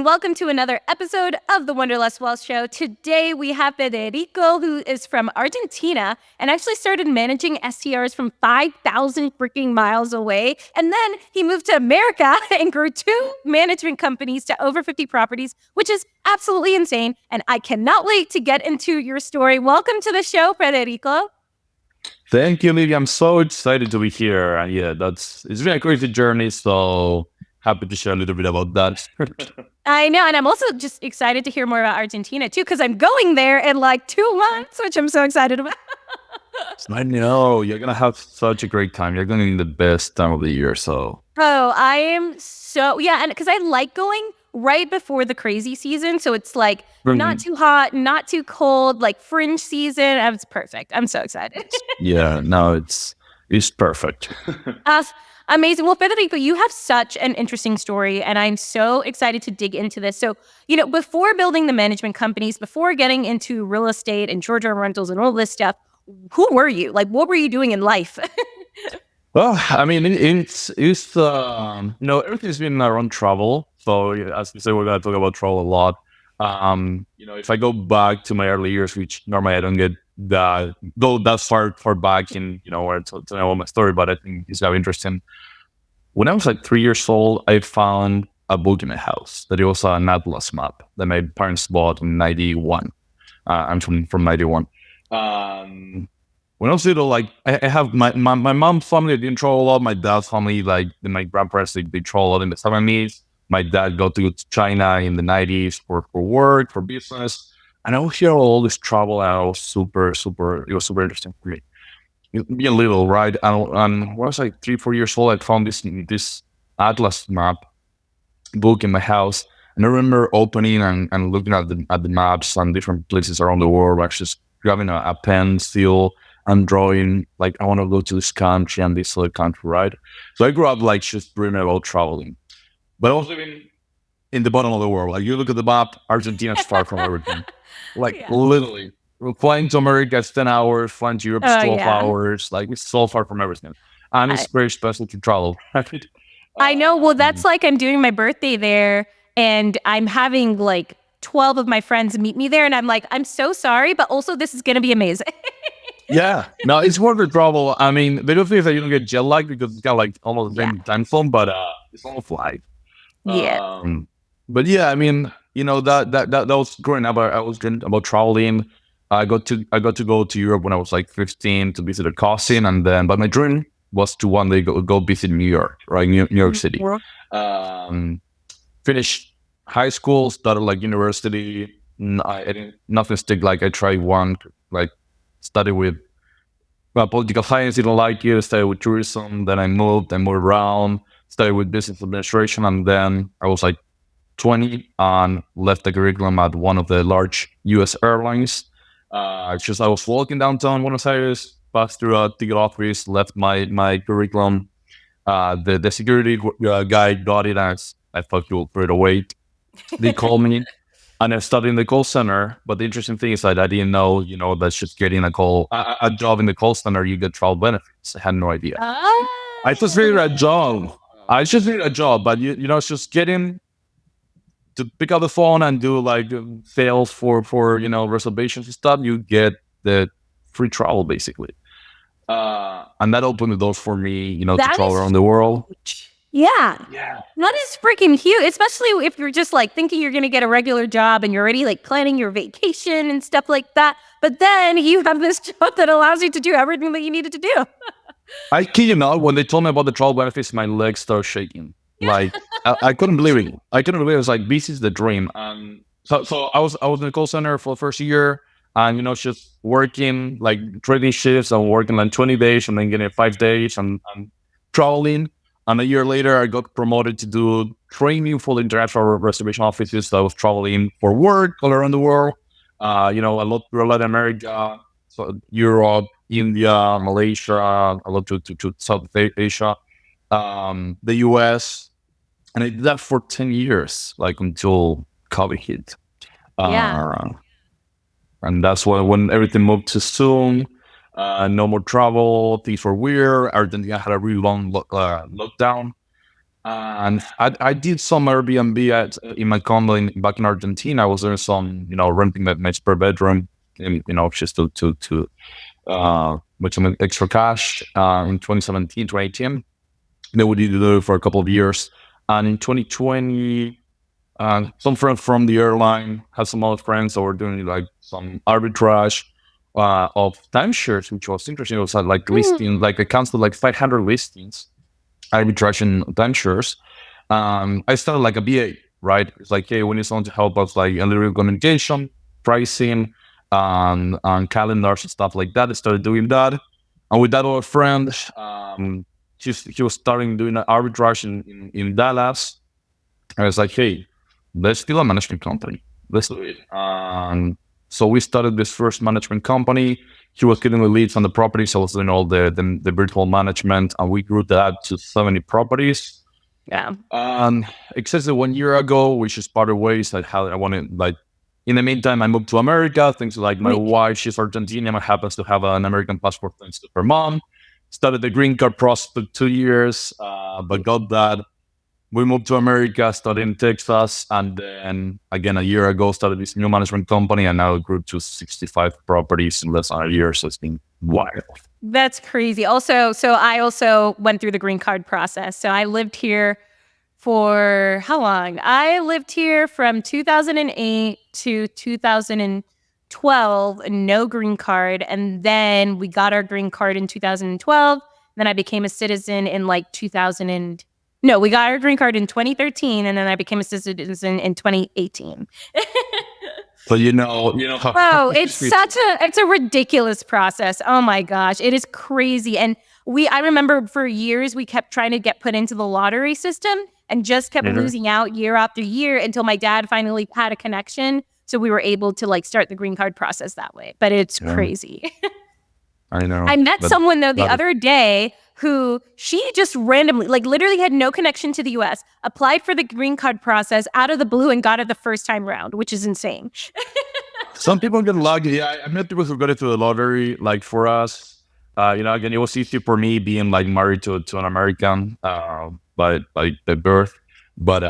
and welcome to another episode of the Wanderlust Wealth Show. Today we have Federico, who is from Argentina and actually started managing STRs from 5,000 freaking miles away. And then he moved to America and grew 2 management companies to over 50 properties, which is absolutely insane. And I cannot wait to get into your story. Welcome to the show, Federico. Thank you, Livia. I'm so excited to be here. And yeah, it's been a crazy journey. So happy to share a little bit about that. I know. And I'm also just excited to hear more about Argentina, too, because I'm going there in like 2 months, which I'm so excited about. I know. You're going to have such a great time. You're going to be the best time of the year. So. Oh, I am so, yeah. And because I like going right before the crazy season. So it's like not too hot, not too cold, like fringe season. It's perfect. I'm so excited. Yeah, no, it's perfect. Amazing. Well, Federico, you have such an interesting story, and I'm so excited to dig into this. So, before building the management companies, before getting into real estate and short-term rentals and all this stuff, who were you? Like, what were you doing in life? Well, I mean, it's everything's been around travel. So as we say, we're going to talk about travel a lot. If I go back to my early years, which normally I don't go that far back in, where to know my story, but I think it's very interesting. When I was like 3 years old, I found a book in my house that it was an atlas map that my parents bought in 91. I'm from 91. When I was little, like I have my mom's family didn't travel a lot. My dad's family, like my grandparents, they travel a lot in the 70s. My dad got to go to China in the 90s for work, for business. And I would hear all this travel, and I was it was super interesting for me. Being little, right? And when I was like 3-4 years old, I found this atlas map book in my house. And I remember opening and looking at the maps and different places around the world, like just grabbing a pencil and drawing, like, I want to go to this country and this other country, right? So I grew up like just dreaming about traveling. But I was living in the bottom of the world. Like, you look at the map, Argentina's far from everything. Like, literally. Flying to America is 10 hours, flying to Europe is 12 hours. Like, it's so far from everything. And it's very special to travel. I know. Well, that's like I'm doing my birthday there, and I'm having like 12 of my friends meet me there. And I'm like, I'm so sorry, but also this is going to be amazing. Yeah. No, it's worth the travel. I mean, the good thing is that you don't get jet lag because it's got like almost the same time zone, but it's almost live. Yeah. But yeah, I mean, that was growing up. I was dreaming about traveling. I got to go to Europe when I was like 15 to visit a cousin, but my dream was to one day go visit New York, right? New York City. Finished high school, started like university. I didn't, nothing stick. Like I tried one, like study with political science, didn't like it. Studied with tourism. Then I moved around. Studied with business administration, and then I was like 20 and left the curriculum at one of the large U.S. airlines. I was walking downtown Buenos Aires, passed through a ticket office, left my curriculum. The security guy got it, and I thought he would put it away. They called me, and I started in the call center. But the interesting thing is that I didn't know, that's just getting a job in the call center, you get travel benefits. I had no idea. I just needed a job. But it's just getting to pick up the phone and do like sales for reservations and stuff. You get the free travel basically, and that opened the doors for me, to travel around the world. Yeah, that is freaking huge. Especially if you're just like thinking you're going to get a regular job and you're already like planning your vacation and stuff like that. But then you have this job that allows you to do everything that you needed to do. I kid you not, when they told me about the travel benefits, my legs started shaking. Like I couldn't believe it. It was like, this is the dream. So I was in the call center for the first year, and just working like trading shifts and working like 20 days and then getting 5 days and traveling. And a year later, I got promoted to do training for the international reservation offices. So I was traveling for work all around the world. A lot through Latin America, so Europe, India, Malaysia, a lot to South Asia, the US, and I did that for 10 years, like until COVID hit. And that's when everything moved to Zoom. No more travel. Things were weird. Argentina had a really long lockdown. And I did some Airbnb in my condo back in Argentina. I was doing some, renting that nights per bedroom, and, just to with some extra cash in 2017, 2018. Then we did it for a couple of years. And in 2020, some friends from the airline had some other friends that were doing like some arbitrage of timeshares, which was interesting. It was like listing, like accounts with like 500 listings, arbitrage in timeshares. I started like a BA, right? It's like, hey, we need someone to help us, like a little bit of communication, pricing, and calendars and stuff like that. I started doing that. And with that other friend, he was starting doing an arbitrage in Dallas. I was like, hey, let's do a management company. Let's do it. So we started this first management company. He was getting the leads on the properties. I was doing all the virtual management, and we grew that to 70 properties. Yeah. Exactly 1 year ago, we just parted ways. I wanted, like, in the meantime, I moved to America. Things like my wife, she's Argentinian, happens to have an American passport thanks to her mom. Started the green card process for 2 years, but got that. We moved to America, started in Texas, and then again a year ago started this new management company, and now it grew to 65 properties in less than a year. So it's been wild. That's crazy. Also, so I also went through the green card process. So I lived here for how long? I lived here from 2008 to 2012, no green card. And then we got our green card in 2012. Then I became a citizen in like 2000. No, we got our green card in 2013, and then I became a citizen in 2018. So you know how. Wow, it's a ridiculous process. Oh my gosh, it is crazy. And I remember for years we kept trying to get put into the lottery system and just kept losing out year after year until my dad finally had a connection, so we were able to like start the green card process that way. But it's crazy. I know. I met someone though the other day who she just randomly, like literally had no connection to the US, applied for the green card process out of the blue and got it the first time round, which is insane. Some people get lucky. Yeah, I met people who got it through the lottery. Like for us, again, it was easy for me being like married to an American by the birth. But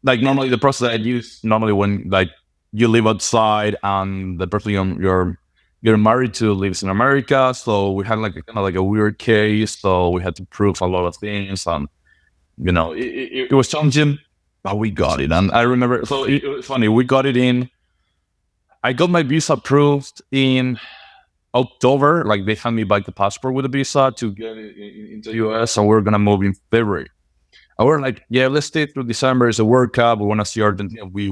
like normally the process I use when like you live outside and the person you're married to lives in America, so we had like kind of like a weird case. So we had to prove a lot of things, and it was challenging, but we got it. And I remember, so it was funny. We got it in. I got my visa approved in October. Like they handed me back the passport with the visa to get it into the US, and we're gonna move in February. And we're like, yeah, let's stay through December. It's a World Cup. We want to see Argentina. We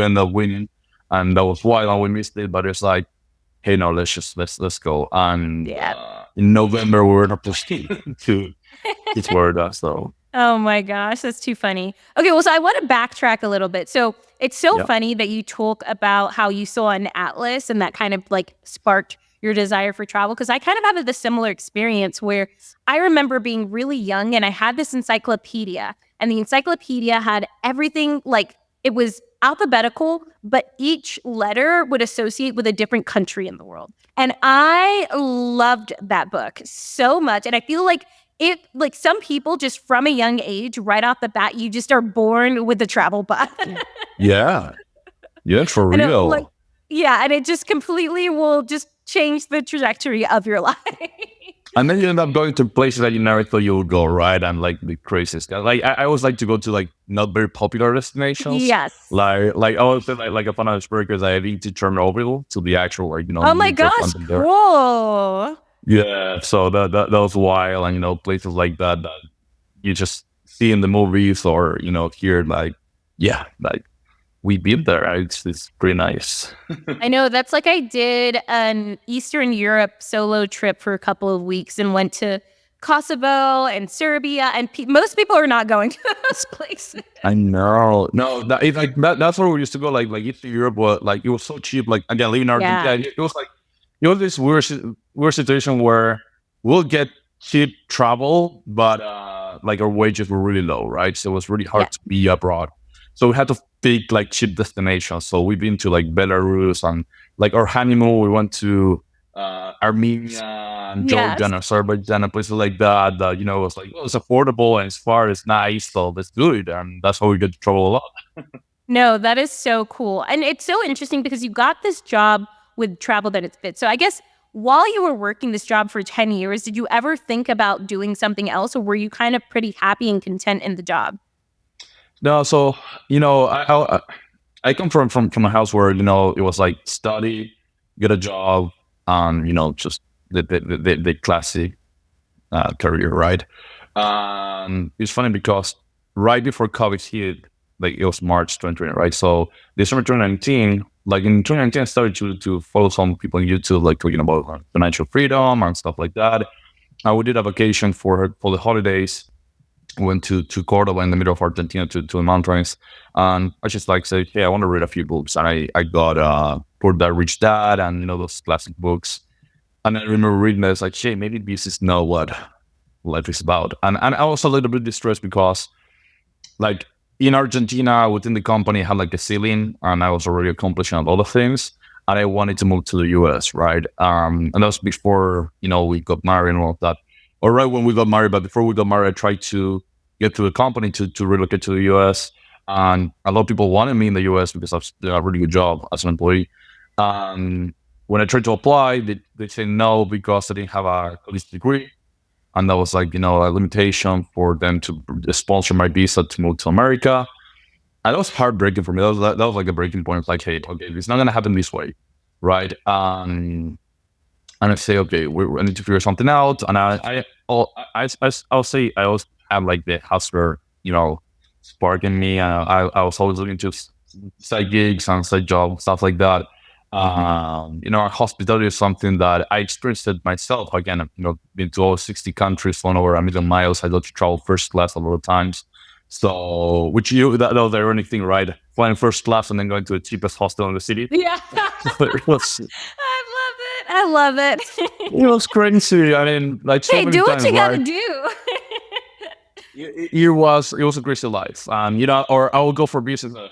end up winning, and that was wild. And we missed it, but it's like, hey, no, let's go. And in November, we were not supposed to Florida. So. Oh my gosh, that's too funny. Okay, well, so I want to backtrack a little bit. So it's so funny that you talk about how you saw an atlas and that kind of like sparked your desire for travel, because I kind of have the similar experience where I remember being really young and I had this encyclopedia, and the encyclopedia had everything, like it was alphabetical, but each letter would associate with a different country in the world. And I loved that book so much. And I feel like like some people just from a young age, right off the bat, you just are born with the travel bug. Yeah, for real. And it just completely will just change the trajectory of your life. And then you end up going to places that you never thought you would go, right? And like the craziest guy. Like I always like to go to like not very popular destinations. Yes. Like I always say like a fun icebreaker. I need to Chernobyl to the actual Oh my gosh, cool. Yeah. So that was wild, and places like that you just see in the movies or hear like we've been there. It's pretty nice. I know. That's like I did an Eastern Europe solo trip for a couple of weeks and went to Kosovo and Serbia, and most people are not going to those places. I know. No, that's where we used to go. Like Eastern Europe, but like it was so cheap. Like again, living in Argentina, it was like this weird situation where we'll get cheap travel, but like our wages were really low, right? So it was really hard to be abroad. So we had to pick like cheap destinations. So we've been to like Belarus, and like our honeymoon, we went to Armenia, Yes. Georgia, Azerbaijan, and places like that. That was like, well, it's affordable and as far as nice, so that's good, and that's how we get to travel a lot. No, that is so cool. And it's so interesting because you got this job with Travel That It Fits. So I guess while you were working this job for 10 years, did you ever think about doing something else, or were you kind of pretty happy and content in the job? No, so I come from a house where it was like study, get a job, and just the classic career, right? It's funny because right before COVID hit, like it was March 2020, right? So December 2019, like in 2019, I started to follow some people on YouTube, like talking about financial freedom and stuff like that. And we did a vacation for the holidays. Went to Cordoba in the middle of Argentina to the mountains, and I just like said, hey, I want to read a few books, and I got Poor Dad Rich Dad and those classic books. And I remember reading this like, hey, maybe this is not what life is about. And I was a little bit distressed because like in Argentina within the company I had like a ceiling and I was already accomplishing a lot of things. And I wanted to move to the US, right? And that was before, we got married and all of that. Or right when we got married, but before we got married, I tried to get to the company to relocate to the US. And a lot of people wanted me in the US because I've done a really good job as an employee. When I tried to apply, they said no because I didn't have a college degree, and that was like a limitation for them to sponsor my visa to move to America. And that was heartbreaking for me. That was like a breaking point. It's like, hey, okay, it's not gonna happen this way, right? And I say, okay, I need to figure something out. And I'll say I always have like the hustler, spark in me. I was always looking to side gigs and side jobs, stuff like that. Hospitality is something that I experienced it myself. Again, been to over 60 countries, flown over 1,000,000 miles. I got to travel first class a lot of times. So, that was the ironic thing, right? Flying first class and then going to the cheapest hostel in the city. Yeah. it was I love it. I love it. it was crazy. I mean, like so Hey, many do what times, you gotta right? do. It was a crazy life. Or I would go for business, a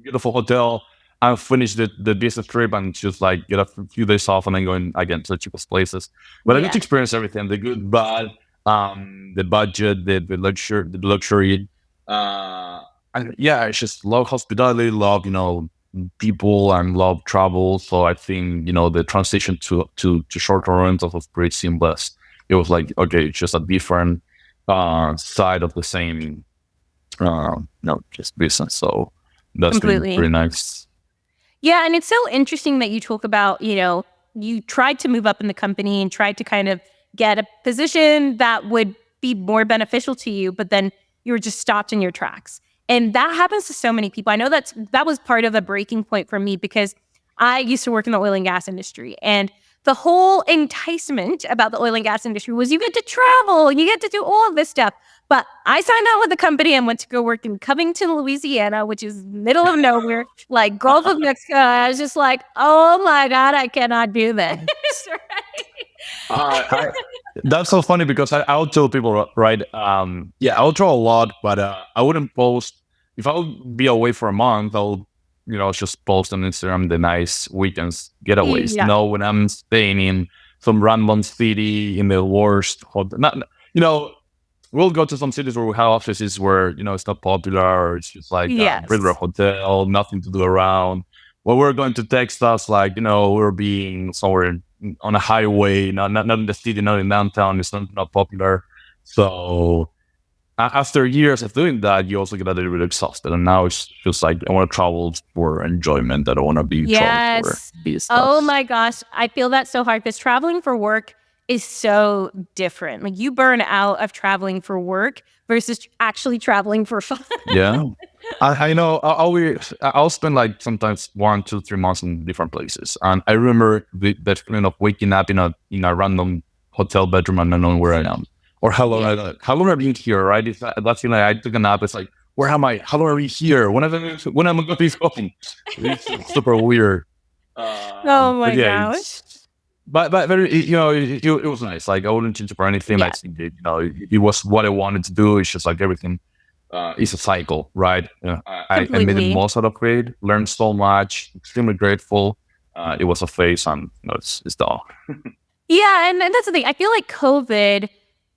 beautiful hotel, and finish the business trip and just like get a few days off and then going again to the cheapest places. But I got Yeah, to experience everything, the good, bad, the budget, the luxury. And yeah, I just love hospitality, love, people and love travel. So I think, the transition to short-term rentals was pretty seamless. It was like, okay, it's just a different side of the same, just business. So that's been completely. pretty nice. Yeah, and it's so interesting that you talk about, you tried to move up in the company and tried to kind of get a position that would be more beneficial to you, but then you were just stopped in your tracks. And that happens to so many people. I know that was part of a breaking point for me because I used to work in the oil and gas industry. And the whole enticement about the oil and gas industry was you get to travel, you get to do all of this stuff. But I signed on with the company and went to go work in Covington, Louisiana, which is middle of nowhere, like Gulf of Mexico. I was just like, oh my God, I cannot do this. Uh, I, that's so funny because I'll tell people, right? Yeah, I'll draw a lot, but I wouldn't post. If I would be away for a month, I'll, just post on Instagram the nice weekends getaways. Yeah. When I'm staying in some random city in the worst hotel, not, we'll go to some cities where we have offices where, it's not popular or it's just like a regular Yes. hotel, nothing to do around. Well, we're going to Texas, like, we're being somewhere on a highway, not in the city, not in downtown. It's not popular. So after years of doing that, you also get a little bit exhausted. And now it's just like, I want to travel for enjoyment. I don't want to be traveling for Yes. Oh business. my gosh. I feel that so hard because traveling for work is so different. Like you burn out of traveling for work versus actually traveling for fun. Yeah. I know I'll spend like sometimes 1, 2, 3 months in different places, and I remember that feeling of waking up in a random hotel bedroom and not knowing where I am or Yeah. how long I've been here. Right? That feeling I took a nap. It's like, where am I? How long are we here? When am I going to be home? It's super weird. Oh But my yeah, gosh. but very, it was nice. Like I wouldn't change it for anything. Yeah, Like it was what I wanted to do. It's just like everything is a cycle, right? I made the completely. most out of it, learned so much, extremely grateful. it was a phase, and it's done. Yeah, and that's the thing. I feel like COVID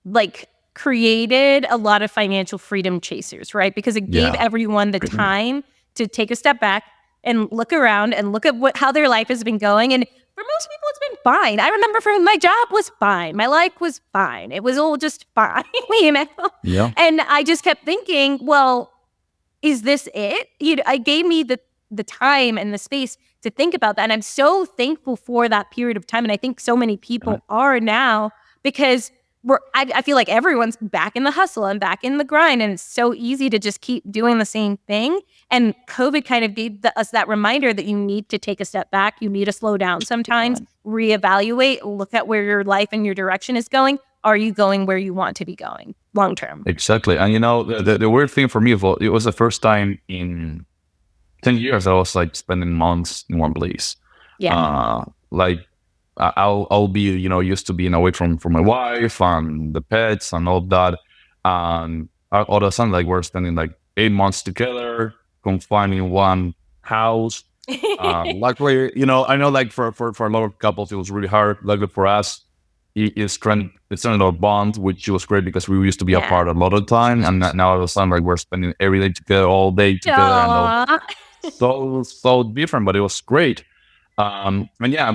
like created a lot of financial freedom chasers, right? Because it gave Yeah. everyone the time to take a step back and look around and look at how their life has been going. And for most people, it's been fine. I remember for my job was fine. My life was fine. It was all just fine, you know? Yeah. And I just kept thinking, well, is this it? I gave me the time and the space to think about that. And I'm so thankful for that period of time. And I think so many people are now, because I feel like everyone's back in the hustle and back in the grind. And it's so easy to just keep doing the same thing. And COVID kind of gave us that reminder that you need to take a step back. You need to slow down sometimes, reevaluate, look at where your life and your direction is going. Are you going where you want to be going long term? Exactly. And the weird thing for me, it was the first time in 10 years I was like spending months in one place. Yeah. Like I'll be, used to being away from my wife and the pets and all that. And all of a sudden, like, we're spending like 8 months together, confined in one house. Luckily, I know like for a lot of couples, it was really hard. Luckily for us, it's strengthened our bond, which was great because we used to be apart a lot of time. And now all of a sudden, like, we're spending every day together, all day together. And so different, but it was great. And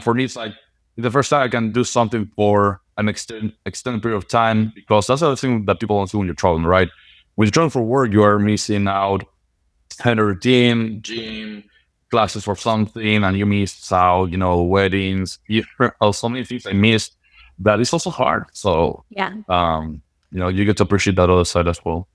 for me, it's like the first time I can do something for an extended period of time, because that's the other thing that people don't do when you're traveling, right? When you're traveling for work, you are missing out on a routine, gym, classes for something, and you miss out, weddings, so many things I missed. That is also hard. So you get to appreciate that other side as well.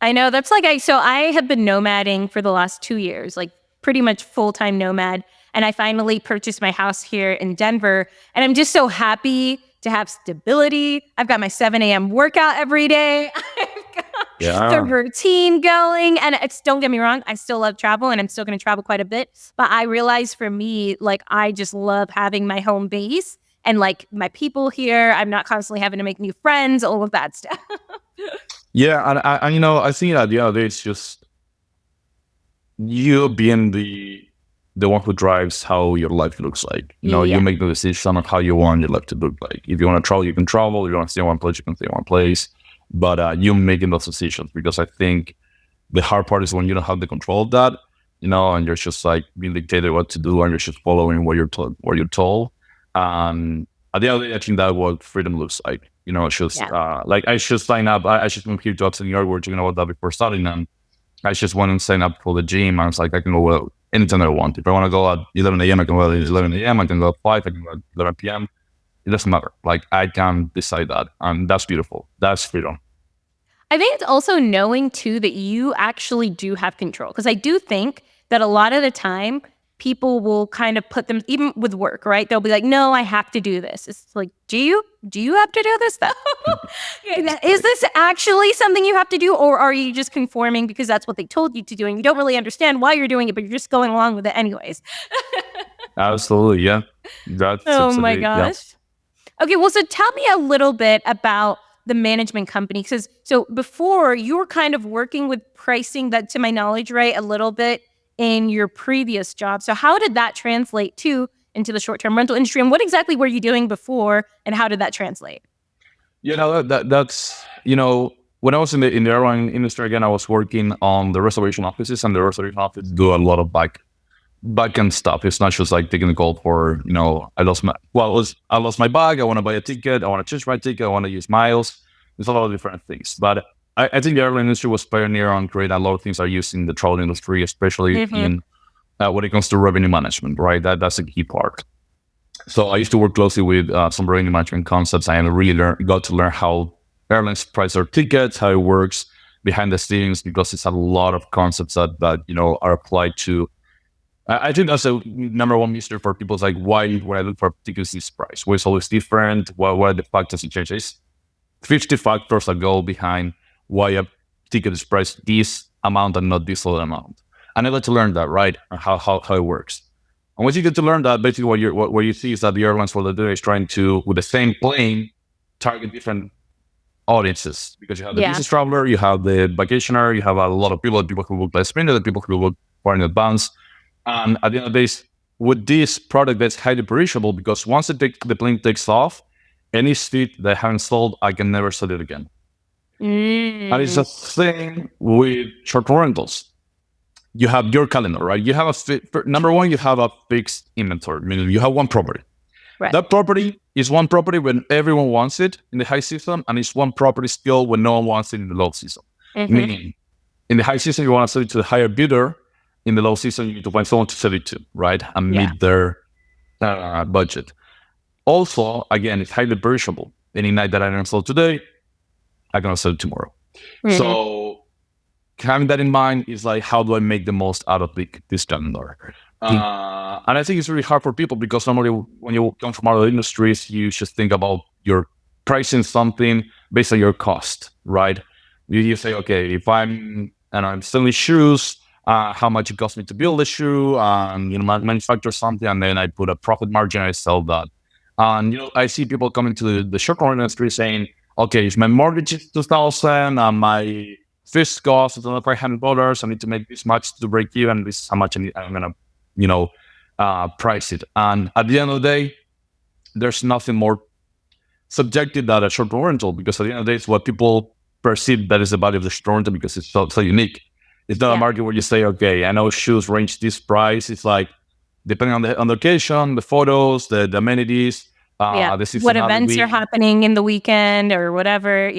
I know, that's like, I have been nomading for the last 2 years, like pretty much full-time nomad. And I finally purchased my house here in Denver. And I'm just so happy to have stability. I've got my 7 a.m. workout every day. I've got the routine going. And don't get me wrong, I still love travel and I'm still going to travel quite a bit. But I realize for me, like, I just love having my home base and like my people here. I'm not constantly having to make new friends, all of that stuff. Yeah. And I think at the end of the day, it's just you being the one who drives how your life looks like. You make the decision on how you want your life to look like. If you want to travel, you can travel. If you want to stay in one place, you can stay in one place. But you making those decisions, because I think the hard part is when you don't have the control of that, and you're just like being dictated what to do, and you're just following what you're told. At the end of the day, I think that's what freedom looks like. It's just like, I should sign up. I should come here to Upstate New York. We were talking about that before starting, and I just went and sign up for the gym. I was like, I can go anytime I want. If I want to go at 11 a.m., I can go at 11 a.m. I can go at 5. I can go at 11 p.m. It doesn't matter. Like, I can decide that. And that's beautiful. That's freedom. I think it's also knowing, too, that you actually do have control. Because I do think that a lot of the time, people will kind of put them, even with work, right? They'll be like, no, I have to do this. It's like, do you have to do this though? Is this actually something you have to do? Or are you just conforming because that's what they told you to do and you don't really understand why you're doing it, but you're just going along with it anyways? Absolutely. Yeah. That's my gosh. Yeah. Okay. Well, so tell me a little bit about the management company. So before, you were kind of working with pricing, that to my knowledge, right, a little bit in your previous job. So how did that translate into the short-term rental industry? And what exactly were you doing before, and how did that translate? That's, when I was in the airline industry, again, I was working on the reservation offices, and the reservation offices do a lot of back-end stuff. It's not just like taking the call for, I lost my bag, I want to buy a ticket, I want to change my ticket, I want to use miles. There's a lot of different things. But I think the airline industry was pioneer on creating a lot of things are used in the travel industry, especially in when it comes to revenue management, right? That's a key part. So I used to work closely with some revenue management concepts. I really got to learn how airlines price their tickets, how it works behind the scenes, because it's a lot of concepts that are applied to. I think that's a number one mystery for people. It's like, why when I look for tickets, this price? Why it's always different? What are the factors it changes? 50 factors that go behind why a ticket is priced this amount and not this other amount. And I got to learn that, right? And how it works. And once you get to learn that, basically what you see is that the airlines, what they're doing is trying to, with the same plane, target different audiences. Because you have the business traveler, you have the vacationer, you have a lot of people who book last minute, the people who book far in advance. And at the end of the day, with this product that's highly perishable, because once the plane takes off, any seat that I haven't sold, I can never sell it again. And it's the same with short-term rentals. You have your calendar, right? You have number one, you have a fixed inventory, meaning you have one property. Right. That property is one property when everyone wants it in the high season, and it's one property still when no one wants it in the low season. Meaning, in the high season, you want to sell it to the higher bidder. In the low season, you need to find someone to sell it to, right? And meet their budget. Also, again, it's highly perishable. Any night that I don't sell today, I'm going to sell it tomorrow. So having that in mind is like, how do I make the most out of this calendar? And I think it's really hard for people because normally when you come from other industries, you just think about your pricing something based on your cost, right? You say, okay, if I'm selling shoes, how much it costs me to build a shoe, and manufacture something, and then I put a profit margin, I sell that. And I see people coming to the short-term industry saying, okay, if my mortgage is $2,000 and my fixed cost is another $500, I need to make this much to break even. This is how much I'm gonna price it. And at the end of the day, there's nothing more subjective than a short-term rental, because at the end of the day, it's what people perceive that is the value of the short-term rental, because it's so unique. It's not a market where you say, okay, I know shoes range this price. It's like, depending on the location, the photos, the amenities, what events are happening in the weekend or whatever.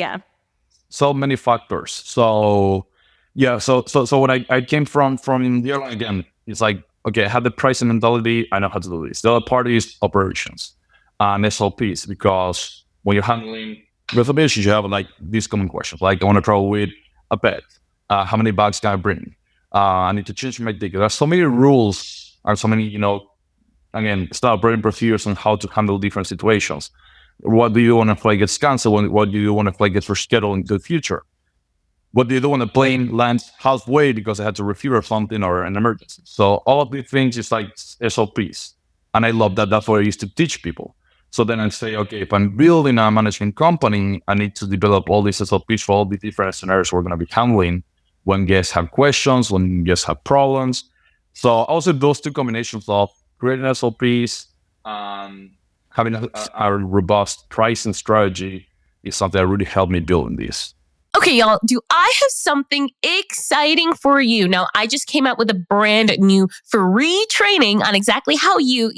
So many factors. So when I came from the airline, again, it's like, okay, I had the pricing mentality, I know how to do this. The other part is operations and SOPs, because when you're handling reservations, you have like these common questions, like, I want to travel with a pet. How many bags can I bring? I need to change my ticket. There's so many rules and so many, again, start operating procedures on how to handle different situations. What do you want if a flight gets canceled? What do you want if a flight gets rescheduled into the future? What do you do when the plane lands halfway because I had to refuel or something or an emergency? So all of these things is like SOPs. And I love that. That's what I used to teach people. So then I say, okay, if I'm building a management company, I need to develop all these SOPs for all the different scenarios we're going to be handling when guests have questions, when guests have problems. So also those two combinations of creating SOPs and having a robust pricing strategy is something that really helped me build in this. Okay, y'all, do I have something exciting for you? Now, I just came out with a brand new free training on exactly how you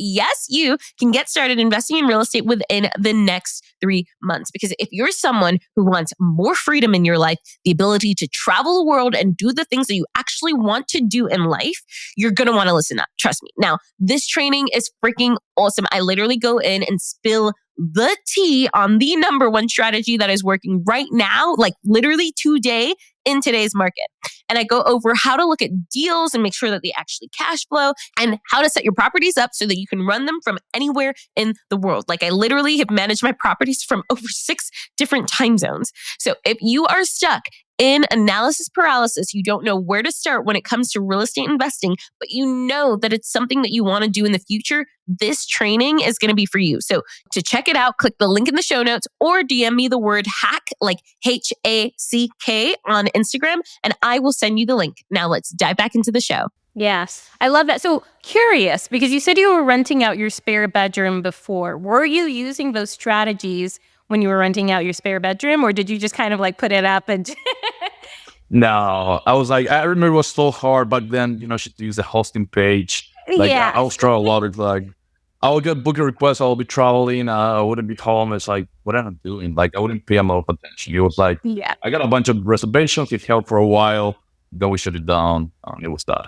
can get started investing in real estate within the next 3 months. Because if you're someone who wants more freedom in your life, the ability to travel the world and do the things that you actually want to do in life, you're going to want to listen up. Trust me. Now, this training is freaking awesome. I literally go in and spill the tea on the number one strategy that is working right now, like literally today in today's market. And I go over how to look at deals and make sure that they actually cash flow, and how to set your properties up so that you can run them from anywhere in the world. Like, I literally have managed my properties from over 6 different time zones. So if you are stuck in analysis paralysis, you don't know where to start when it comes to real estate investing, but you know that it's something that you want to do in the future, this training is going to be for you. So to check it out, click the link in the show notes or DM me the word hack, like HACK, on Instagram, and I will send you the link. Now let's dive back into the show. Yes, I love that. So curious, because you said you were renting out your spare bedroom before. Were you using those strategies when you were renting out your spare bedroom, or did you just kind of like put it up and... No, I was like, I remember it was so hard back then, she use the hosting page. Like, I was struggling a lot. It's like, I would get booking requests, I would be traveling, I wouldn't be home. It's like, what am I doing? Like, I wouldn't pay a lot of attention. It was like, I got a bunch of reservations, it held for a while, then we shut it down, and it was that.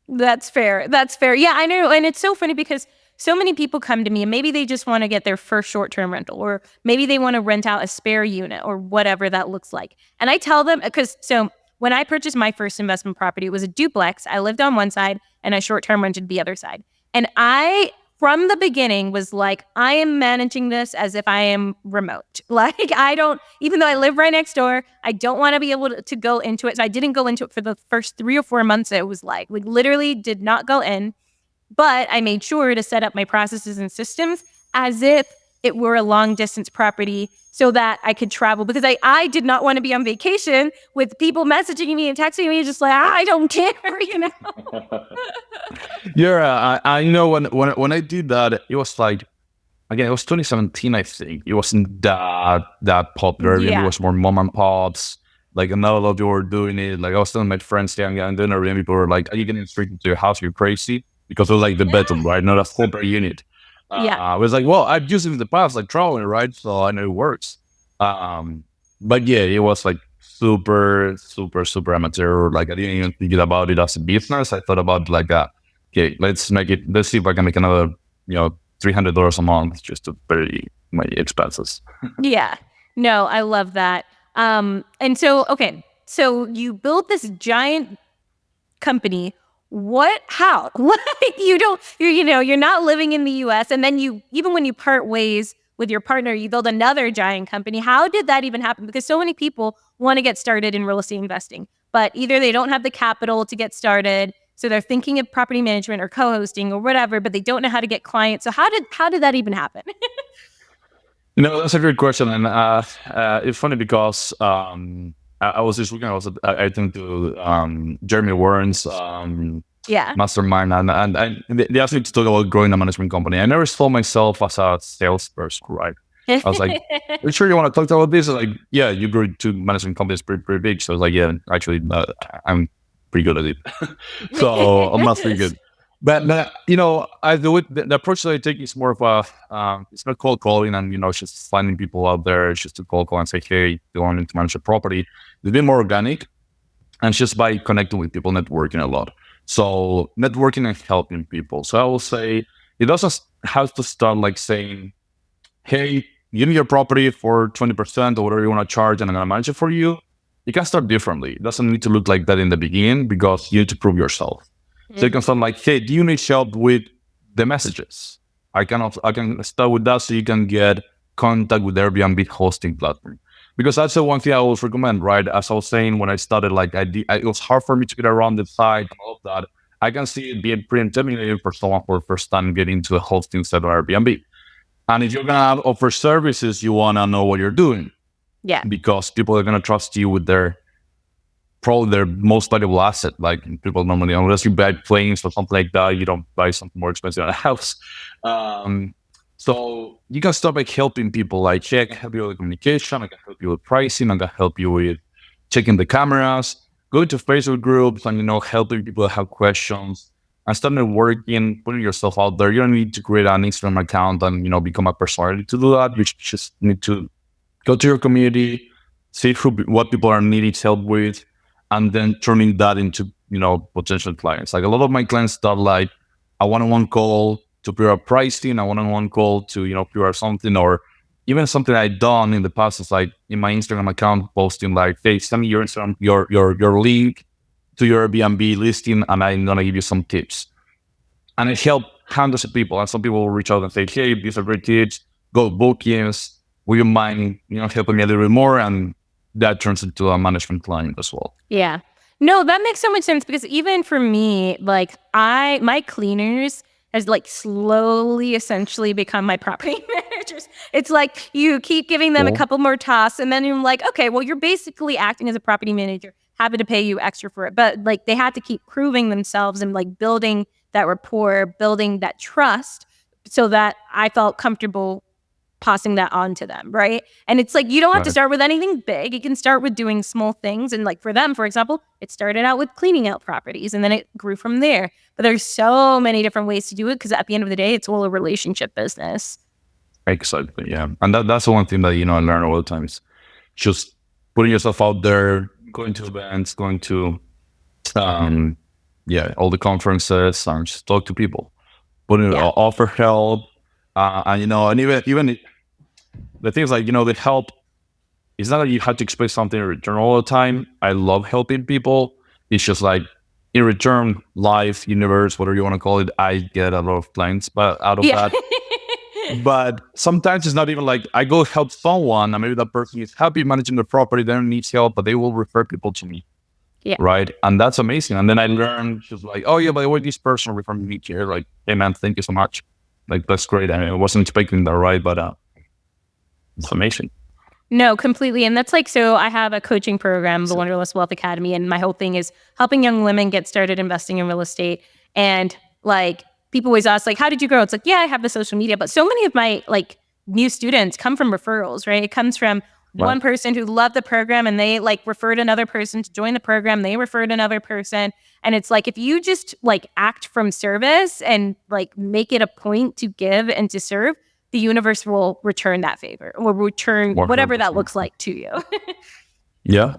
That's fair. Yeah, I know. And it's so funny because so many people come to me and maybe they just want to get their first short-term rental, or maybe they want to rent out a spare unit or whatever that looks like. And I tell them, so when I purchased my first investment property, it was a duplex. I lived on one side and I short-term rented the other side. And I, from the beginning, was like, I am managing this as if I am remote. Like, even though I live right next door, I don't want to be able to go into it. So I didn't go into it for the first 3 or 4 months. It was like literally did not go in. But I made sure to set up my processes and systems as if it were a long distance property so that I could travel, because I did not want to be on vacation with people messaging me and texting me just like, I don't care, you know? Yeah, I know when I did that, it was like, again, it was 2017, I think. It wasn't that popular. Yeah. It was more mom and pops. Like, not a lot of people were doing it. Like, I was telling my friends, yeah, I'm doing Airbnb. People were like, are you getting straight into your house? You're crazy. Because it was like the bedroom, right? Not a corporate unit. Yeah. I was like, well, I've used it in the past, like traveling, right? So I know it works. But yeah, it was like super, super, super amateur. Like, I didn't even think about it as a business. I thought about like, okay, let's see if I can make another, $300 a month just to pay my expenses. Yeah. No, I love that. And so, okay, so you built this giant company. How? Like, you're not living in the US. And then even when you part ways with your partner, you build another giant company. How did that even happen? Because so many people want to get started in real estate investing, but either they don't have the capital to get started, so they're thinking of property management or co-hosting or whatever, but they don't know how to get clients. So how did that even happen? That's a great question, and it's funny because I was just looking. I think to Jeremy Warren's mastermind, and they asked me to talk about growing a management company. I never saw myself as a salesperson, right? I was like, "Are you sure you want to talk about this?" Like, yeah, you grew two management companies pretty big. So I was like, yeah, actually, I'm pretty good at it. So I'm not pretty good. But I do it. The approach that I take is more of a it's not cold calling, and it's just finding people out there. It's just to cold call and say, hey, do you want to manage a property? It's a bit more organic, and it's just by connecting with people, networking a lot. So networking and helping people. So I will say it doesn't have to start like saying, hey, give me your property for 20% or whatever you want to charge, and I'm gonna manage it for you. You can start differently. It doesn't need to look like that in the beginning because you need to prove yourself. So you can start like, hey, do you need help with the messages? I can start with that so you can get contact with Airbnb hosting platform. Because that's the one thing I always recommend, right? As I was saying, when I started, like it was hard for me to get around the site and all of that. I can see it being pretty intimidating for someone for the first time getting into a hosting site or Airbnb. And if you're going to offer services, you want to know what you're doing. Yeah. Because people are going to trust you with probably their most valuable asset. Like people normally, unless you buy planes or something like that, you don't buy something more expensive than a house. So you can start by helping people. Like, hey, I can help you with communication. I can help you with pricing. I can help you with checking the cameras. Go to Facebook groups and helping people that have questions. And start networking, putting yourself out there. You don't need to create an Instagram account and become a personality to do that. You just need to go to your community, see what people are needing help with, and then turning that into, potential clients. Like a lot of my clients start like a one-on-one call to figure out pricing, a one-on-one call to, figure out something, or even something I've done in the past is like in my Instagram account posting like, hey, send me your Instagram, your link to your Airbnb listing, and I'm going to give you some tips. And I help hundreds of people, and some people will reach out and say, hey, these are great tips, go bookings, will you mind, helping me a little bit more? And that turns into a management client as well. Yeah. No, that makes so much sense, because even for me, like my cleaners has like slowly essentially become my property managers. It's like you keep giving them a couple more tasks, and then you're like, okay, well, you're basically acting as a property manager, having to pay you extra for it. But like they had to keep proving themselves and like building that rapport, building that trust, so that I felt comfortable passing that on to them, right? And it's like, you don't have to start with anything big. You can start with doing small things. And like for them, for example, it started out with cleaning out properties, and then it grew from there. But there's so many different ways to do it, because at the end of the day, it's all a relationship business. Exactly, yeah. And that's the one thing that, I learn all the time is just putting yourself out there, going to events, going to, all the conferences, and just talk to people, offer help. And even the things like, the help, it's not that you have to expect something in return all the time. I love helping people. It's just like in return, life, universe, whatever you want to call it, I get a lot of clients out of that. But sometimes it's not even like I go help someone and maybe that person is happy managing the property, they don't need help, but they will refer people to me. Yeah. Right. And that's amazing. And then I learned just like, oh yeah, by the way, this person referred me here. Like, hey man, thank you so much. Like, that's great. I wasn't expecting that, right? But it's amazing. No, completely. And that's like, so I have a coaching program, the Wonderlust Wealth Academy, and my whole thing is helping young women get started investing in real estate. And like, people always ask, like, how did you grow? It's like, yeah, I have the social media, but so many of my like new students come from referrals, right? It comes from one person who loved the program and they like referred another person to join the program. They referred another person. And it's like, if you just like act from service and like make it a point to give and to serve, the universe will return that favor or return whatever that looks like to you. Yeah.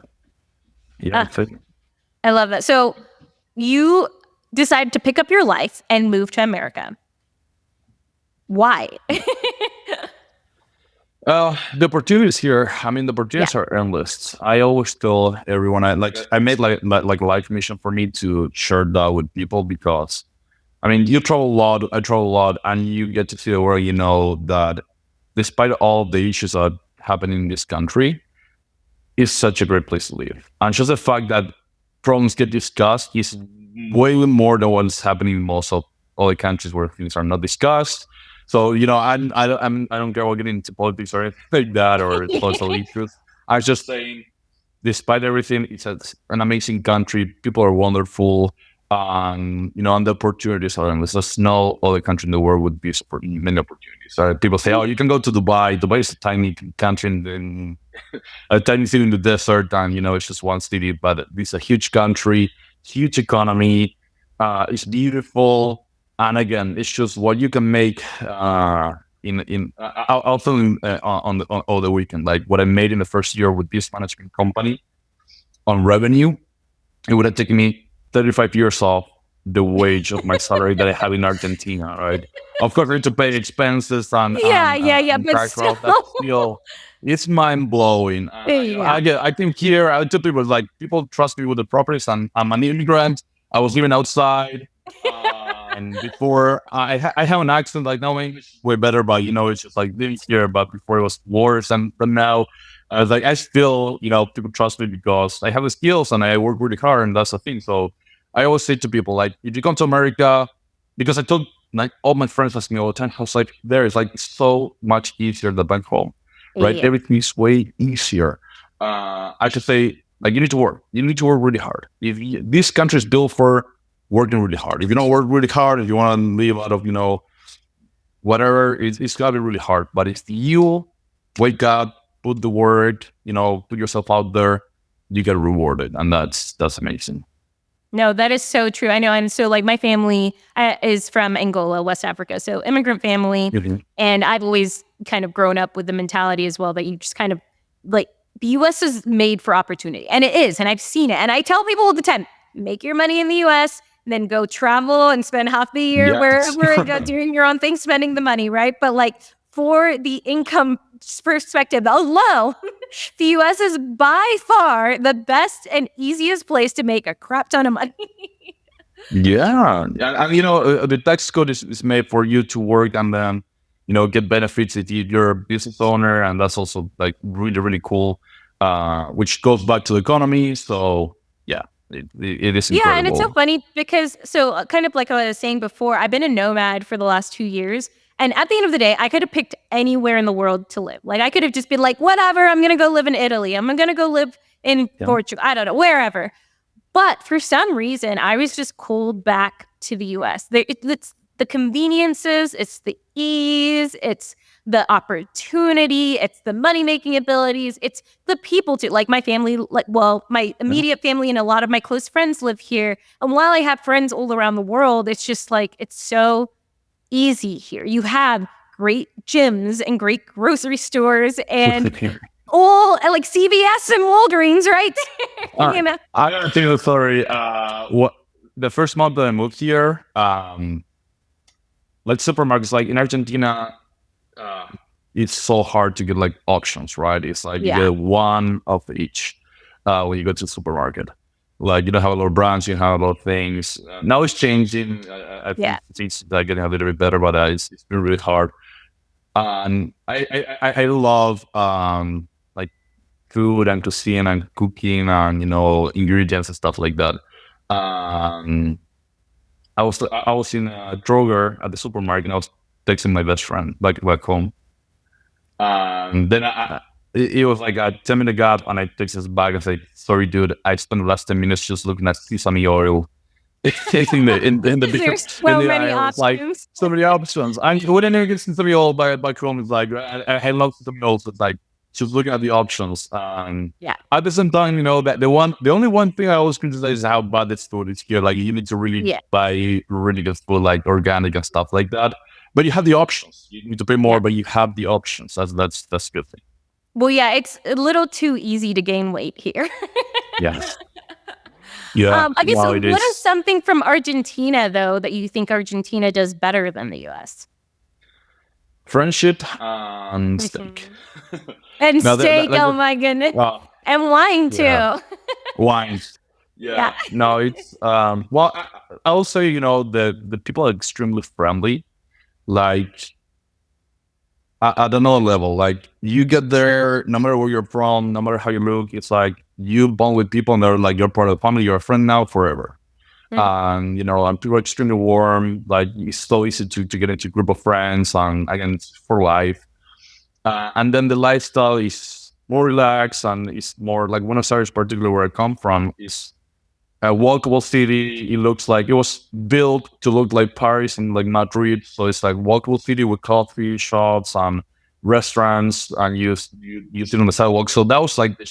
That's it. I love that. So you decided to pick up your life and move to America. Why? The opportunities here. I mean, the opportunities are endless. I always tell everyone, I made like a life mission for me to share that with people because, I mean, you travel a lot. I travel a lot, and you get to see the world. You know that despite all the issues that happen in this country, it's such a great place to live. And just the fact that problems get discussed is way more than what's happening in most of other countries where things are not discussed. So, you know, I don't care about getting into politics or anything like that or social issues. I was just saying, despite everything, it's an amazing country. People are wonderful. You know, and the opportunities are endless. There's no other country in the world would be many opportunities. People say, oh, you can go to Dubai. Dubai is a tiny country in a tiny city in the desert, and, you know, it's just one city, but it's a huge country, huge economy. It's beautiful. And again, it's just what you can make I'll tell you on the weekend, like what I made in the first year with this management company on revenue, it would have taken me 35 years off the wage of my salary that I have in Argentina, right? Of course, I need to pay expenses and but still, it's mind blowing. I think here, I tell people, like, people trust me with the properties, and I'm an immigrant. I was living outside. And before I have an accent, like, no, English is way better, but, you know, it's just like living here. But before it was worse. And but now I was like, I still, you know, people trust me because I have the skills and I work really hard, and that's the thing. So I always say to people, like, if you come to America, because I told, like, all my friends ask me all the time, how's life there? It's like so much easier than back home, right? Yeah. Everything is way easier. I should say, like, you need to work. You need to work really hard. This country is built for working really hard. If you don't work really hard, if you want to live out of, you know, whatever, it's got to be really hard. But if you wake up, put the work, you know, put yourself out there, you get rewarded. And that's amazing. No, that is so true. I know. And so like my family is from Angola, West Africa. So immigrant family. Mm-hmm. And I've always kind of grown up with the mentality as well that you just kind of like the US is made for opportunity. And it is. And I've seen it. And I tell people all the time, make your money in the US, then go travel and spend half the year wherever you go doing your own thing, spending the money, right? But like for the income perspective, although the US is by far the best and easiest place to make a crap ton of money. Yeah. And, you know, the tax code is made for you to work and then, you know, get benefits if you're a business owner. And that's also like really, really cool, which goes back to the economy. So, yeah. It is incredible. Yeah, and it's so funny because, so kind of like I was saying before, I've been a nomad for the last 2 years. And at the end of the day, I could have picked anywhere in the world to live. Like I could have just been like, whatever, I'm going to go live in Italy. I'm going to go live in Portugal. I don't know, wherever. But for some reason, I was just called back to the US. It's the conveniences, it's the ease, it's the opportunity, it's the money-making abilities, it's the people too. Like my family, my immediate family and a lot of my close friends live here. And while I have friends all around the world, it's just like, it's so easy here. You have great gyms and great grocery stores and all like CVS and Walgreens, right? You know? I gotta tell you the story. The first month that I moved here, like supermarkets, like in Argentina, it's so hard to get like options, right? It's like you get one of each when you go to the supermarket. Like you don't have a lot of brands, you have a lot of things. Now it's changing. I think it's getting a little bit better, but it's been really hard. And I love like food and cuisine and cooking and, you know, ingredients and stuff like that. I was in a Droger at the supermarket and I was texting my best friend back home. Then it was like a 10-minute gap, and I text his back and say, "Sorry, dude, I spent the last 10 minutes just looking at sesame oil." in the There's in so the many aisles, like options. so many options. And when I never get sesame oil by Chrome, it's like I love sesame oil. So it's like she was looking at the options. Yeah. At the same time, that the only one thing I always criticize is how bad this food is here. Like you need to really Yeah. buy really good food, like organic and stuff like that. But you have the options. You need to pay more, Yeah. but you have the options. That's a good thing. Well, yeah, it's a little too easy to gain weight here. Yeah. Yeah. I guess wow, what it is. is something from Argentina though that you think Argentina does better than the U.S. Friendship and steak. and Now, steak? like, Oh my goodness, Wow. and wine too. Yeah. Wines. Yeah. No, it's well, I'll say, the people are extremely friendly. Like at another level. Like you get there, no matter where you're from, no matter how you look, it's like you bond with people and they're like you're part of the family, you're a friend now forever. And and people are extremely warm. Like it's so easy to get into a group of friends, and again, it's for life. And then the lifestyle is more relaxed, and it's more like Buenos Aires, particularly where I come from, is a walkable city. It looks like it was built to look like Paris and like Madrid. So it's like walkable city with coffee shops and restaurants, and you sit on the sidewalk. So that was like the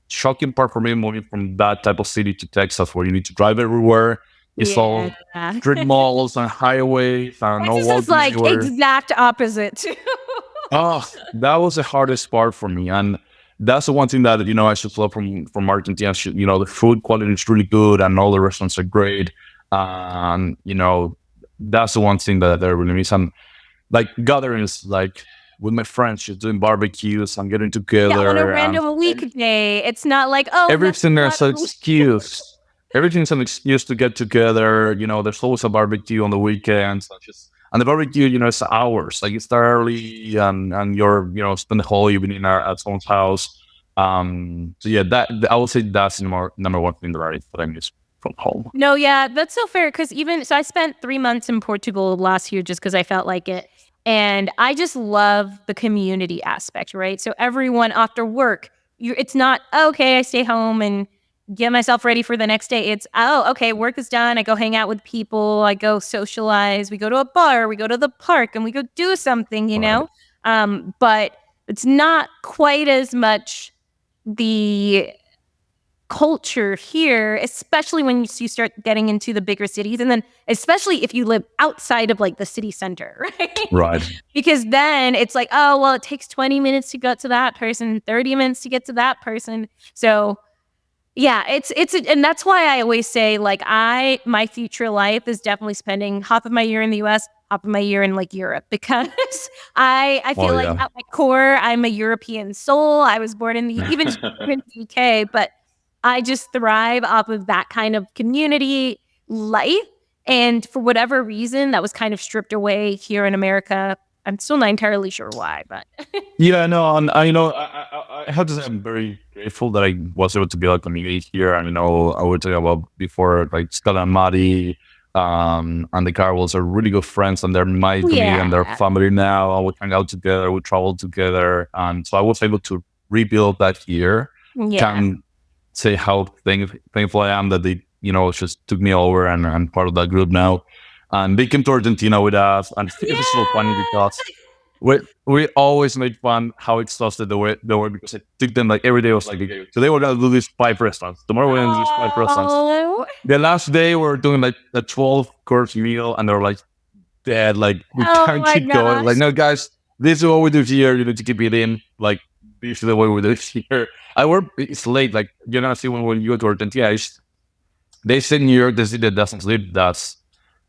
shocking part for me, moving from that type of city to Texas, where you need to drive everywhere. It's all Yeah. street malls and highways and no Texas walking is like anywhere. exact opposite. Oh, that was the hardest part for me, and that's the one thing that I should love from Argentina. The food quality is really good, and all the restaurants are great. And that's the one thing that I really miss. And like gatherings, like with my friends, just doing barbecues and getting together. Yeah, on a and random weekday. It's not like, oh, everything let's there's an go- excuse. Everything's an excuse to get together. There's always a barbecue on the weekends. And the barbecue, it's hours. Like you start early, and you're, spend the whole evening at someone's house. So yeah, that I would say that's number one thing that I miss from home. No, yeah, that's so fair. Because so I spent 3 months in Portugal last year just because I felt like it. And I just love the community aspect, right? So everyone after work, it's not, okay, I stay home and get myself ready for the next day. It's, okay, work is done. I go hang out with people. I go socialize. We go to a bar. We go to the park and we go do something, But it's not quite as much the culture here, especially when you start getting into the bigger cities. And then especially if you live outside of like the city center, right? Right. Because then it's like, oh, well, it takes 20 minutes to get to that person, 30 minutes to get to that person. So yeah, and that's why I always say like my future life is definitely spending half of my year in the US, half of my year in like Europe, because I feel like at my core, I'm a European soul. I was born even in the UK, but I just thrive off of that kind of community life. And for whatever reason, that was kind of stripped away here in America. I'm still not entirely sure why, but yeah, no, and I have to say I'm very grateful that I was able to build a community here. And I was talking about before, like Stella and Maddie, and the Carwells are really good friends, and they're married to me and their family now. We hang out together, we travel together, and so I was able to rebuild that here. Can say how thankful I am that they just took me over and I'm part of that group now. And they came to Argentina with us, and it was so funny because we always made fun how exhausted they were because I took them like every day. Was like, okay, today we're gonna do these 5 restaurants. Tomorrow we're gonna do these 5 restaurants. The last day we were doing like a 12-course meal, and they were like, "Dad, like we can't keep going. Like, no, guys, this is what we do here. You need to keep it in. Like, this is the way we do it here." It's late. Like you're gonna see when you go to Argentina, they say New York, the city that doesn't sleep. That's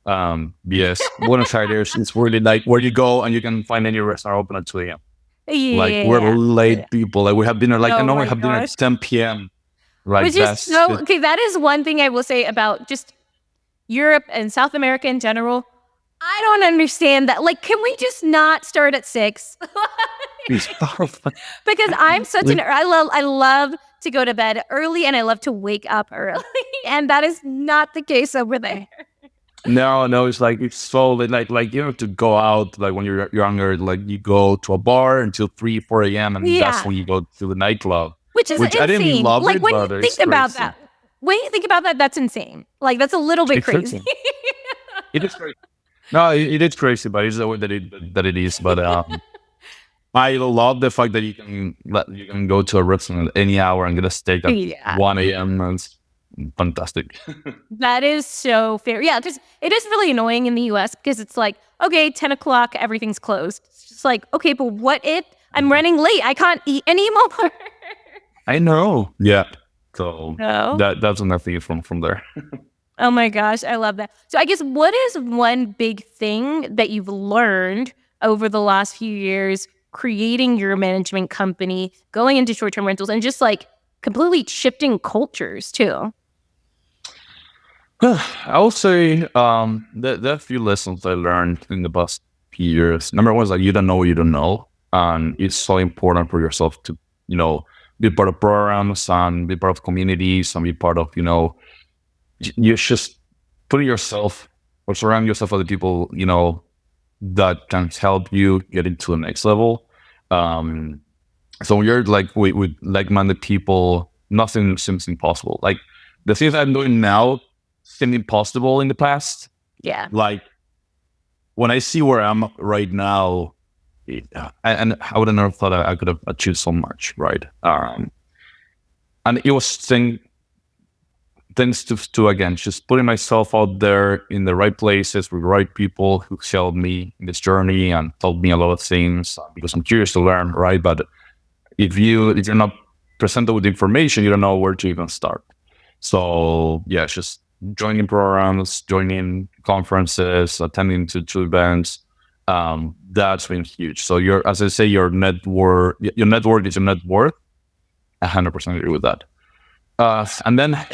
BS. Buenos Aires is really like where you go and you can find any restaurant open at 2 a.m. Like we're late people. Like we have dinner. Like I know we have dinner at 10 p.m. Like which is so okay. That is one thing I will say about just Europe and South America in general. I don't understand that. Like, can we just not start at 6? Because I'm such I love to go to bed early and I love to wake up early, and that is not the case over there. No, it's like it's so like you have to go out like when you're younger, like you go to a bar until 3, 4 a.m. and that's Yeah. when you go to the nightclub. Which is Which I didn't insane. love Like it, when you but think it's about crazy. that, that's insane. Like that's a little bit It's crazy. crazy. It is crazy. No, it is crazy, but it's the way that it is. But I love the fact that you can go to a restaurant at any hour and get a steak at Yeah. 1 a.m. and it's fantastic. That is so fair. Yeah, because it is really annoying in the US because it's like, okay, 10 o'clock, everything's closed. It's just like, okay, but what if I'm running late? I can't eat anymore. I know. Yeah. So No. that's another thing from there. Oh my gosh, I love that. So I guess what is one big thing that you've learned over the last few years creating your management company, going into short-term rentals, and just like completely shifting cultures too? I will say there are a few lessons I learned in the past few years. Number one is like you don't know what you don't know, and it's so important for yourself to be part of programs and be part of communities and be part of you just put yourself or surround yourself with the people that can help you get into the next level. Um, so when you're like with like-minded people, nothing seems impossible. Like the things I'm doing now seemed impossible in the past. Yeah. Like when I see where I'm right now, and I would have never thought I could have achieved so much, right? And it was thanks to again just putting myself out there in the right places with the right people who helped me in this journey and told me a lot of things because I'm curious to learn, right? But if you're not presented with information, you don't know where to even start. So yeah, just joining programs, joining conferences, attending to events. That's been huge. So as I say, your network is your net worth. 100% agree with that. And then I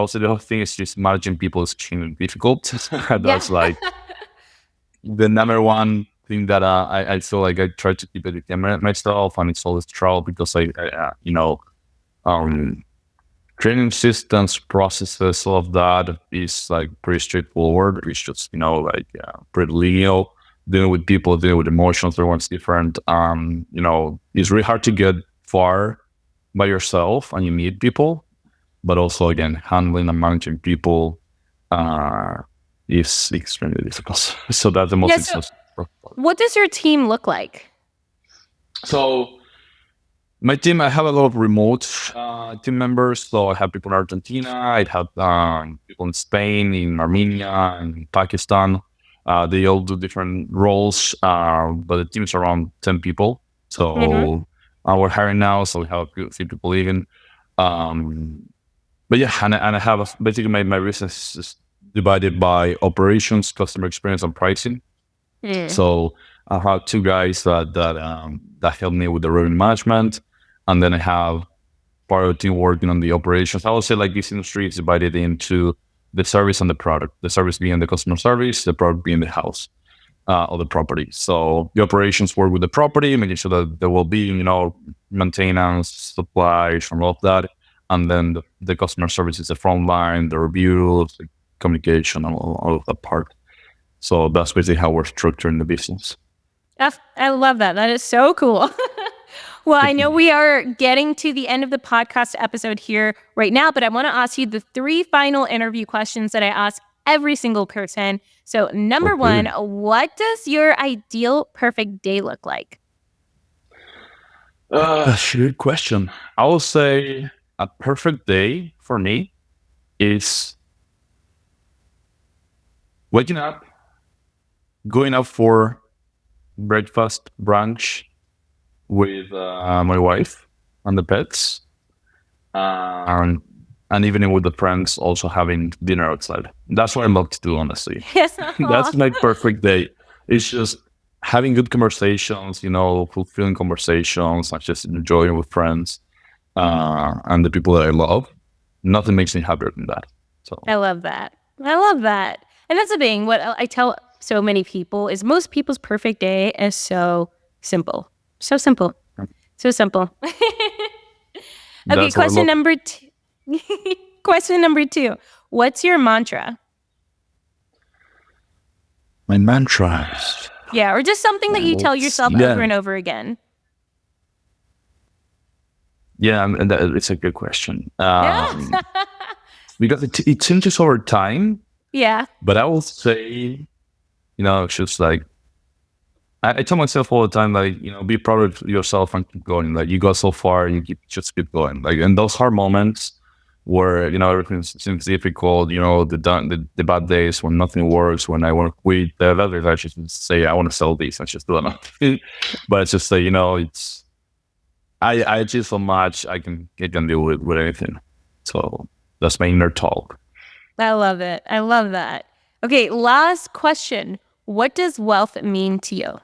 would say the whole thing is just managing people is extremely difficult. That's like the number one thing that I feel like I try to keep it within myself, and it's always trouble because training systems, processes, all of that is like pretty straightforward. It's just pretty linear. Dealing with people, dealing with emotions, everyone's different. It's really hard to get far by yourself, and you need people. But also, again, handling and managing people is extremely difficult. So that's the most exhausting part. What does your team look like? So my team, I have a lot of remote team members. So I have people in Argentina. I have people in Spain, in Armenia, and Pakistan. They all do different roles, but the team is around 10 people. So we're hiring now, so we have a few people leaving. But yeah, and I have basically my business is divided by operations, customer experience, and pricing. So I have two guys that help me with the revenue management, and then I have part of the team working on the operations. I would say like this industry is divided into the service and the product. The service being the customer service, the product being the house or the property. So the operations work with the property, making sure that there will be maintenance, supplies, and all of that. And then the customer service is the front line, the reviews, the communication, and all of that part. So that's basically how we're structuring the business. I love that. That is so cool. Well, I know we are getting to the end of the podcast episode here right now, but I want to ask you the 3 final interview questions that I ask every single person. So number one, what does your ideal perfect day look like? Good question. I will say a perfect day for me is waking up, going out for breakfast, brunch with my wife and the pets, and evening with the friends, also having dinner outside. That's what I love to do, honestly. Yes. That's my perfect day. It's just having good conversations, fulfilling conversations, and just enjoying with friends and the people that I love. Nothing makes me happier than that. So I love that. And that's the thing. What I tell so many people is most people's perfect day is so simple. So simple. So simple. Okay, question number 2. Question number 2. What's your mantra? My mantras. Yeah, or just something that you tell yourself Yeah. over and over again. Yeah, and it's a good question. Yeah. Because it changes over time, Yeah. but I will say, it's just like, I tell myself all the time, like, be proud of yourself and keep going. Like, you got so far, just keep going. Like, in those hard moments where, everything seems difficult, the bad days when nothing works, when I want to quit, I just say, I want to sell this. I just do nothing. But it's just say, I achieve so much, I can deal with anything. So that's my inner talk. I love it. I love that. Okay, last question. What does wealth mean to you?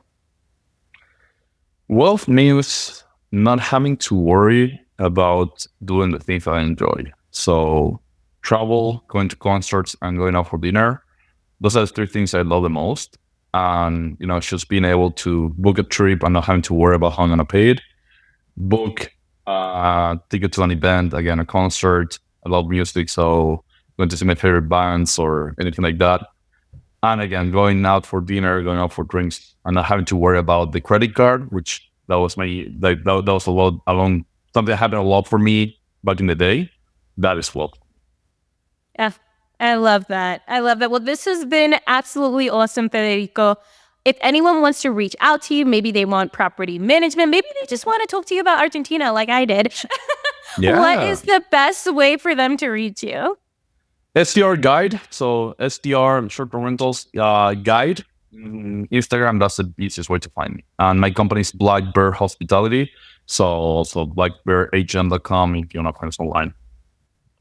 Wealth means not having to worry about doing the things I enjoy. So travel, going to concerts, and going out for dinner. Those are the three things I love the most. And, just being able to book a trip and not having to worry about how I'm going to pay it. Book a ticket to an event, again, a concert. I love music, so going to see my favorite bands or anything like that. And again, going out for dinner, going out for drinks, and not having to worry about the credit card, which that was that was a lot along something that happened a lot for me back in the day. That is wealth. Yeah, I love that. I love that. Well, this has been absolutely awesome, Federico. If anyone wants to reach out to you, maybe they want property management, maybe they just want to talk to you about Argentina like I did. Yeah. What is the best way for them to reach you? STR Guide. So STR, short-term rentals guide. Instagram, that's the easiest way to find me. And my company is Black Bear Hospitality. So also blackbearagent.com if you want to find us online.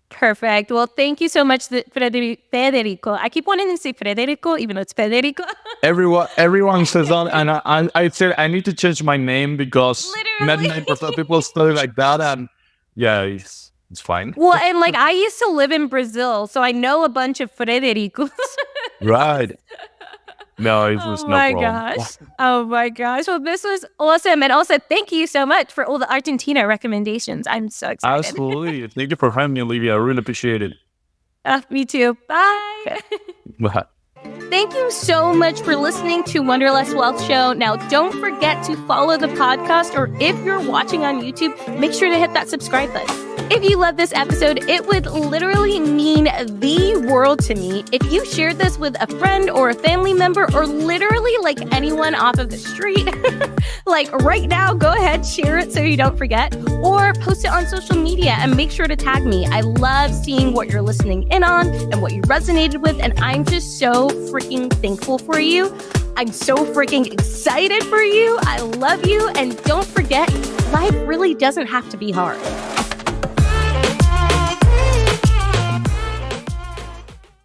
Perfect. Well, thank you so much, Federico. I keep wanting to say Federico, even though it's Federico. Everyone says that, and I said I need to change my name because Literally. 99% of people study like that, and yeah, it's fine. Well, and like I used to live in Brazil, so I know a bunch of Federicos. Right. No, it was Oh no my problem. gosh. Oh my gosh. Well, this was awesome. And also, thank you so much for all the Argentina recommendations. I'm so excited. Absolutely. Thank you for having me, Olivia. I really appreciate it. Me too. Bye. Bye. Thank you so much for listening to Wanderlust Wealth Show. Now, don't forget to follow the podcast, or if you're watching on YouTube, make sure to hit that subscribe button. If you love this episode, it would literally mean the world to me if you shared this with a friend or a family member, or literally like anyone off of the street. Like right now, go ahead, share it so you don't forget, or post it on social media and make sure to tag me. I love seeing what you're listening in on and what you resonated with, and I'm just so freaking thankful for you. I'm so freaking excited for you. I love you, and don't forget, life really doesn't have to be hard.